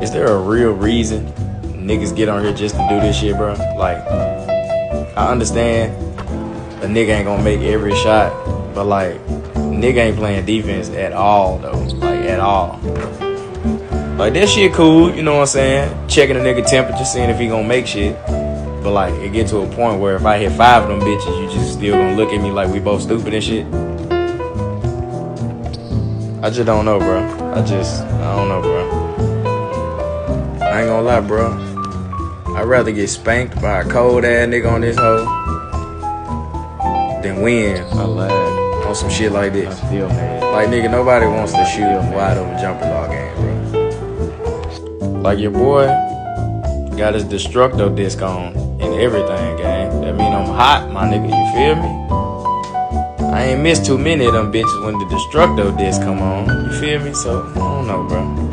Is there a real reason niggas get on here just to do this shit, bro? Like, I understand a nigga ain't gonna make every shot, but like, nigga ain't playing defense at all though. Like, at all. Like, that shit cool, you know what I'm saying? Checking a nigga temperature, seeing if he gonna make shit. But like, it get to a point where if I hit 5 of them bitches, you just still gonna look at me like we both stupid and shit. I just don't know, bro. I don't know, bro. I ain't gonna lie, bro. I'd rather get spanked by a cold ass nigga on this hoe than win on some shit like this. I'm still mad. Like, nigga, nobody wants to shoot wide open jumpers all game, bro. Like, your boy got his Destructo disc on and everything, gang. That mean I'm hot, my nigga, you feel me? I ain't missed too many of them bitches when the Destructo disc come on, you feel me? So, I don't know, bro.